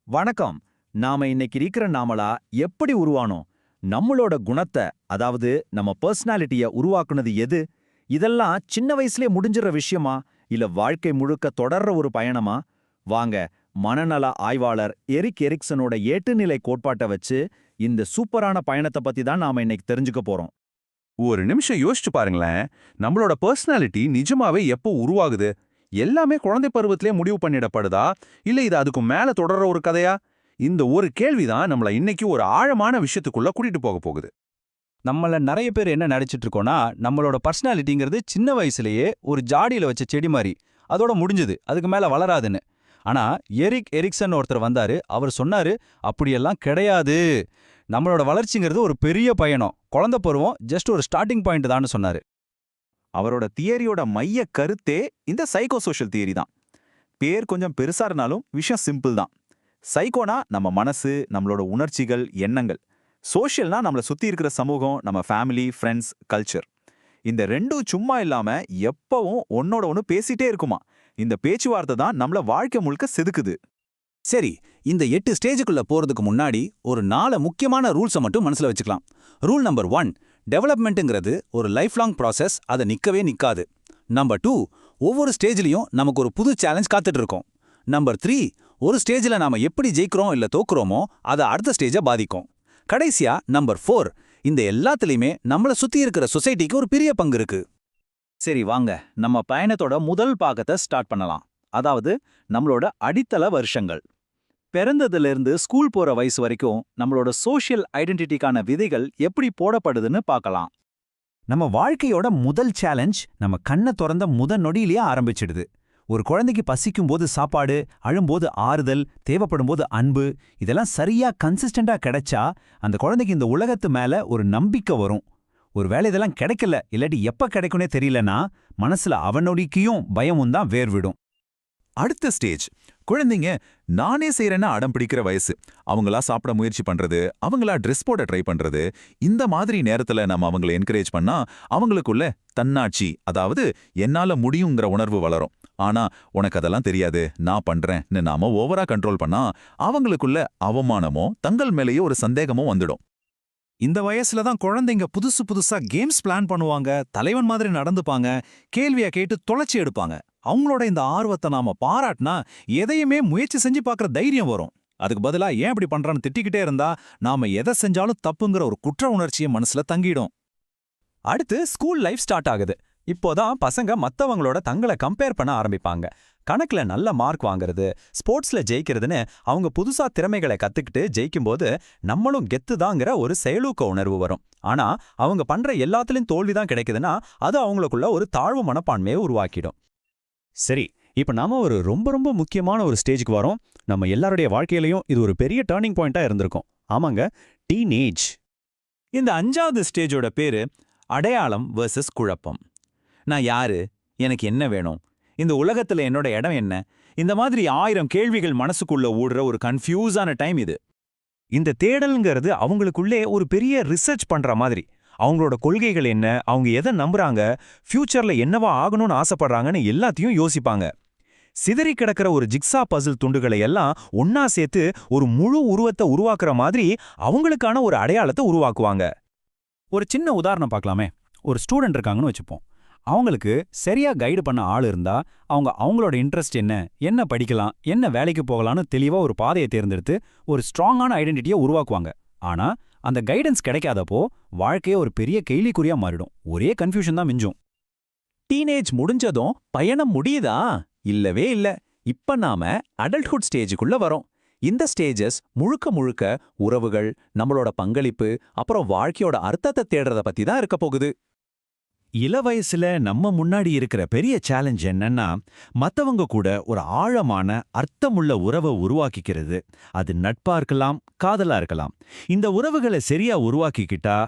வணக்கம். நாம இன்னைக்கு இருக்கிற நாமளா எப்படி உருவானோம்? நம்மளோட குணத்தை, அதாவது நம்ம பர்சனாலிட்டிய உருவாக்குனது எது? இதெல்லாம் சின்ன வயசுலயே முடிஞ்சிற விஷயமா? இல்ல வாழ்க்கை முழுக்க தொடர்ற ஒரு பயணமா? வாங்க, மனநல ஆய்வாளர் எரிக் எரிக்சனோட 8 நிலை கோட்பாட்ட வச்சு இந்த சூப்பரான பயணத்தை பத்தி தான் நாம இன்னைக்கு தெரிஞ்சுக்க போறோம். ஒரு நிமிஷம் யோசிச்சு பாருங்களேன். நம்மளோட பர்சனாலிட்டி நிஜமாவே எப்போ உருவாகுது? எல்லாமே குழந்தை பருவத்திலே முடிவு பண்ணிடப்படுதா? இல்ல இது அதுக்கு மேல தொடர்ற ஒரு கதையா? இந்த ஒரு கேள்விதான் நம்மள இன்னைக்கு ஒரு ஆழமான விஷயத்துக்குள்ள கூட்டிட்டு போக போகுது. நம்மள நெறைய பேர் என்ன நெனச்சிட்டு இருக்கோம்னா, நம்மளோட பர்சனாலிட்டிங்கிறது சின்ன வயசுலயே ஒரு ஜாடியில வச்ச செடி மாரி. அதோட முடிஞ்சது. அதுக்கு மேல வளராதுன்னு. ஆனா, எரிக் எரிக்சன் ஒருத்தர் வந்தாரு. அவர் சொன்னாரு, "அப்படியெல்லாம் கிடையாது. நம்மளோட வளர்ச்சிங்கிறது ஒரு பெரிய பயணம். குழந்தை பருவம் ஜஸ்ட் ஒரு ஸ்டார்ட்டிங் பாயிண்ட் தான்னு" சொன்னாரு. அவரோட தியரியோட மைய கருத்தே இந்த சைக்கோ சோஷியல் தியரி தான். பேர் கொஞ்சம் பெருசா இருந்தாலும் விஷயம் சிம்பிள் தான். சைக்கோனா நம்ம மனசு, நம்மளோட உணர்ச்சிகள், எண்ணங்கள். சோஷியல்னா நம்மள சுத்தி இருக்கிற சமூகம், நம்ம ஃபேமிலி, ஃப்ரெண்ட்ஸ், கல்ச்சர். இந்த ரெண்டும் சும்மா இல்லாம எப்பவும் ஒன்னோட ஒன்னு பேசிட்டே இருக்குமா. இந்த பேச்சுவார்த்தை தான் நம்மள வாழ்க்கை முழுக்க செதுக்குது. சரி, இந்த 8 ஸ்டேஜுக்குள்ள போறதுக்கு முன்னாடி ஒரு 4 முக்கியமான ரூல்ஸை மட்டும் மனசுல வச்சுக்கலாம். ரூல் நம்பர் 1, டெவலப்மெண்ட்டுங்கிறது ஒரு லைஃப் லாங் ப்ராசஸ், அதை நிக்கவே நிக்காது. நம்பர் 2, ஒவ்வொரு ஸ்டேஜ்லயும் நமக்கு ஒரு புது சேலஞ்ச் காத்துட்டு இருக்கும். நம்பர் 3, ஒரு ஸ்டேஜ்ல நாம எப்படி ஜெயிக்கிறோம் இல்ல தோக்குறோமோ அதை அடுத்த ஸ்டேஜை பாதிக்கும். கடைசியா நம்பர் 4, இந்த எல்லாத்துலயுமே நம்மள சுத்தி இருக்கிற சொசைட்டிக்கு ஒரு பெரிய பங்கு இருக்கு. சரி வாங்க, நம்ம பயணத்தோட முதல் பாகத்தை ஸ்டார்ட் பண்ணலாம். அதாவது நம்மளோட அடித்தள வருஷங்கள். பிறந்ததுல இருந்து ஸ்கூல் போற வயசு வரைக்கும் நம்மளோட சோஷியல் ஐடென்டிட்டிக்கான விதைகள் எப்படி போடப்படுதுன்னு பார்க்கலாம். நம்ம வாழ்க்கையோட முதல் சேலஞ்ச் நம்ம கண்ணை திறந்த நொடியிலேயே ஆரம்பிச்சிடுது. ஒரு குழந்தைக்கு பசிக்கும் போது சாப்பாடு, அழும்போது ஆறுதல், தேவைப்படும் போது அன்பு, இதெல்லாம் சரியா கன்சிஸ்டண்டா கிடைச்சா அந்த குழந்தைக்கு இந்த உலகத்து மேல ஒரு நம்பிக்கை வரும். ஒருவேளை இதெல்லாம் கிடைக்கல, இல்லாட்டி எப்ப கிடைக்கும்னே தெரியலனா மனசுல அவனொடிக்கையும் பயமும் தான் வேர்விடும். அடுத்த ஸ்டேஜ், குழந்தைங்க நானே செய்யறேன்னா அடம் பிடிக்கிற வயசு. அவங்களா சாப்பிட முயற்சி பண்றது, அவங்களா ட்ரெஸ் போட ட்ரை பண்றது. இந்த மாதிரி நேரத்துல நம்ம அவங்களை என்கரேஜ் பண்ணா அவங்களுக்குள்ள தன்னாட்சி, அதாவது என்னால முடியுங்கிற உணர்வு வளரும். ஆனா உனக்கு அதெல்லாம் தெரியாது, நான் பண்றேன்னு நாம ஓவரா கண்ட்ரோல் பண்ணா அவங்களுக்குள்ள அவமானமோ தங்கள் மேலேயே ஒரு சந்தேகமோ வந்துடும். இந்த வயசுல தான் குழந்தைங்க புதுசு புதுசா கேம்ஸ் பிளான் பண்ணுவாங்க, தலைவன் மாதிரி நடந்துப்பாங்க, கேள்வியா கேட்டு தொலைச்சி எடுப்பாங்க. அவங்களோட இந்த ஆர்வத்தை நாம பாராட்டினா எதையுமே முயற்சி செஞ்சு பார்க்குற தைரியம் வரும். அதுக்கு பதிலா ஏன் இப்படி பண்றான்னு திட்டிக்கிட்டே இருந்தா நாம எதை செஞ்சாலும் தப்புங்கிற ஒரு குற்ற உணர்ச்சியை மனசுல தங்கிடும். அடுத்து ஸ்கூல் லைஃப் ஸ்டார்ட் ஆகுது. இப்போதான் பசங்க மத்தவங்களோட தங்களை கம்பேர் பண்ண ஆரம்பிப்பாங்க. கணக்குல நல்ல மார்க் வாங்குறது, ஸ்போர்ட்ஸ்ல ஜெயிக்கிறதுன்னு அவங்க புதுசா திறமைகளை கத்துக்கிட்டு ஜெயிக்கும்போது நம்மளும் கெத்துதாங்கிற ஒரு செயலூக்க உணர்வு வரும். ஆனா அவங்க பண்ற எல்லாத்துலயும் தோல்விதான் கிடைக்குதுன்னா அது அவங்களுக்குள்ள ஒரு தாழ்வு மனப்பான்மையை உருவாக்கிடும். சரி, இப்ப நாம ஒரு ரொம்ப ரொம்ப முக்கியமான ஒரு ஸ்டேஜுக்கு வரோம். நம்ம எல்லாருடைய வாழ்க்கையிலையும் இது ஒரு பெரிய டர்னிங் பாயிண்டா இருந்திருக்கும். ஆமாங்க, டீனேஜ். இந்த 5வது ஸ்டேஜோட பேரு அடையாளம் வெர்சஸ் குழப்பம். நான் யாரு? எனக்கு என்ன வேணும்? இந்த உலகத்துல என்னோட இடம் என்ன? இந்த மாதிரி 1000 கேள்விகள் மனசுக்குள்ள ஓடுற ஒரு கன்ஃபியூஸான டைம் இது. இந்த தேடல்ங்கிறது அவங்களுக்குள்ளே ஒரு பெரிய ரிசர்ச் பண்ற மாதிரி. அவங்களோட கொள்கைகள் என்ன, அவங்க எதை நம்புறாங்க, ஃபியூச்சர்ல என்னவா ஆகணும்னு ஆசைப்படுறாங்கன்னு எல்லாத்தையும் யோசிப்பாங்க. சிதறி கிடக்கிற ஒரு ஜிக்ஸா பசில் துண்டுகளை எல்லாம் ஒன்னா சேர்த்து ஒரு முழு உருவத்தை உருவாக்குற மாதிரி அவங்களுக்கான ஒரு அடையாளத்தை உருவாக்குவாங்க. ஒரு சின்ன உதாரணம் பார்க்கலாமே. ஒரு ஸ்டூடெண்ட் இருக்காங்கன்னு வச்சுப்போம். அவங்களுக்கு சரியா கைடு பண்ண ஆள் இருந்தா அவங்க அவங்களோட இன்ட்ரெஸ்ட் என்ன, என்ன படிக்கலாம், என்ன வேலைக்கு போகலான்னு தெளிவா ஒரு பாதையை தேர்ந்தெடுத்து ஒரு ஸ்ட்ராங்கான ஐடென்டிட்டியை உருவாக்குவாங்க. ஆனா அந்த கைடன்ஸ் கிடைக்காதப்போ வாழ்க்கையே ஒரு பெரிய கேள்விக்குறியா மாறிடும். ஒரே கன்ஃபியூஷன் தான் மிஞ்சும். டீனேஜ் முடிஞ்சதும் பயணம் முடியுதா? இல்லவே இல்ல. இப்ப நாம அடல்ட்ஹுட் ஸ்டேஜுக்குள்ள வரோம். இந்த ஸ்டேஜஸ் முழுக்க முழுக்க உறவுகள், நம்மளோட பங்களிப்பு, அப்புறம் வாழ்க்கையோட அர்த்தத்தை தேடுறத பத்தி தான் இருக்க போகுது. இள வயசுல நம்ம முன்னாடி இருக்கிற பெரிய சேலஞ்ச் என்னன்னா, மத்தவங்க கூட ஒரு ஆழமான அர்த்தமுள்ள உறவை உருவாக்கிக்கிறது. அது நட்பா இருக்கலாம், காதலா இருக்கலாம். இந்த உறவுகளை சரியா உருவாக்கிக்கிட்டா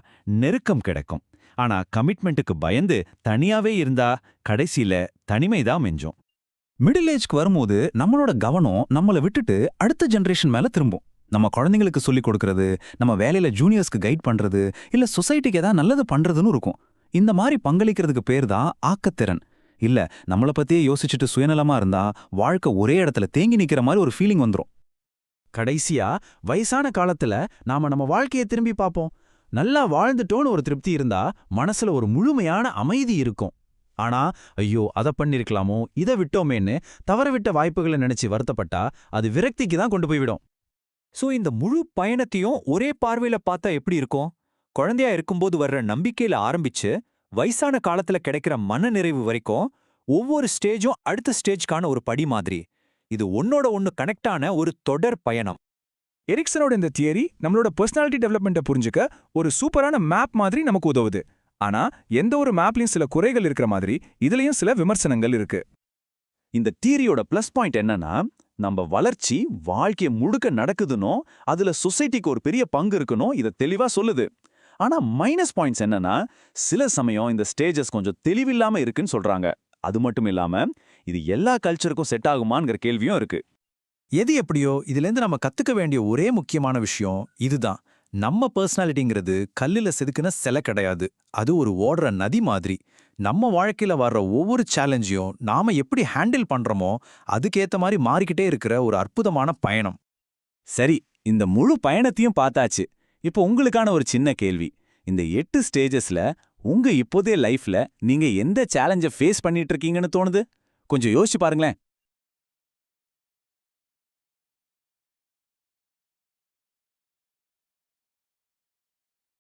நெருக்கம் கிடைக்கும். ஆனா கமிட்மெண்ட்டுக்கு பயந்து தனியாவே இருந்தா கடைசியில தனிமைதான் மிஞ்சும். மிடில் ஏஜ்க்கு வரும்போது நம்மளோட கவனம் நம்மளை விட்டுட்டு அடுத்த ஜெனரேஷன் மேல திரும்பும். நம்ம குழந்தைங்களுக்கு சொல்லிக் கொடுக்கறது, நம்ம வேலையில ஜூனியர்ஸ்க்கு கைட் பண்றது, இல்ல சொசைட்டிக்கு ஏதாவது நல்லது பண்றதுன்னு இருக்கும். இந்த மாதிரி பங்களிக்கிறதுக்கு பேர் தான் ஆக்கத்திறன். இல்ல நம்மளை பத்தியே யோசிச்சுட்டு சுயநலமா இருந்தா வாழ்க்கை ஒரே இடத்துல தேங்கி நிக்கிற மாதிரி ஒரு ஃபீலிங் வந்துரும். கடைசியா வயசான காலத்துல நாம நம்ம வாழ்க்கையை திரும்பி பார்ப்போம். நல்லா வாழ்ந்துட்டோன்னு ஒரு திருப்தி இருந்தா மனசுல ஒரு முழுமையான அமைதி இருக்கும். ஆனா ஐயோ அத பண்ணிருக்கலாமோ இத விட்டோமேன்னு தவறவிட்ட வாய்ப்புகளை நினைச்சு வருத்தப்பட்டா அது விரக்திக்கு தான் கொண்டு போய்விடும். சோ இந்த முழு பயணத்தையும் ஒரே பார்வையில பார்த்தா எப்படி இருக்கும்? குழந்தையா இருக்கும்போது வர்ற நம்பிக்கையில ஆரம்பிச்சு வயசான காலத்துல கிடைக்கிற மனநிறைவு வரைக்கும் ஒவ்வொரு ஸ்டேஜும் அடுத்த ஸ்டேஜ்க்கான ஒரு படி மாதிரி. இது ஒன்னோட ஒன்னு கனெக்ட் ஆன ஒரு தொடர் பயணம். எரிக்சனோட இந்த தியரி நம்மளோட பர்சனாலிட்டி டெவலப்மெண்ட்டை புரிஞ்சுக்க ஒரு சூப்பரான மேப் மாதிரி நமக்கு உதவுது. ஆனா எந்த ஒரு மேப்லயும் சில குறைகள் இருக்கிற மாதிரி இதுலயும் சில விமர்சனங்கள் இருக்கு. இந்த தியரியோட ப்ளஸ் பாயிண்ட் என்னன்னா, நம்ம வளர்ச்சி வாழ்க்கைய முழுக்க நடக்குதுனோ அதுல சொசைட்டிக்கு ஒரு பெரிய பங்கு இருக்கணும் இத தெளிவா சொல்லுது. ஆனா மைனஸ் பாயிண்ட்ஸ் என்னன்னா, சில சமயம் இந்த ஸ்டேஜஸ் கொஞ்சம் தெளிவில்லாம இருக்குன்னு சொல்றாங்க. அது மட்டும் இல்லாம இது எல்லா கல்ச்சருக்கும் செட் ஆகுமாங்கிற கேள்வியும் இருக்கு. எது எப்படியோ இதிலேருந்து நம்ம கத்துக்க வேண்டிய ஒரே முக்கியமான விஷயம் இதுதான். நம்ம பர்சனாலிட்டிங்கிறது கல்லுல செதுக்குன சிலை கிடையாது. அது ஒரு ஓடுற நதி மாதிரி. நம்ம வாழ்க்கையில வர்ற ஒவ்வொரு சேலஞ்சையும் நாம எப்படி ஹேண்டில் பண்றோமோ அதுக்கேத்த மாதிரி மாறிக்கிட்டே இருக்கிற ஒரு அற்புதமான பயணம். சரி, இந்த முழு பயணத்தையும் பார்த்தாச்சு. இப்போ உங்களுக்கான ஒரு சின்ன கேள்வி. இந்த 8 ஸ்டேஜஸ்ல உங்க இப்போதைய லைஃப்ல நீங்க எந்த சேலஞ்சை ஃபேஸ் பண்ணிட்டு இருக்கீங்கன்னு தோணுது? கொஞ்சம் யோசிச்சு பாருங்களேன்.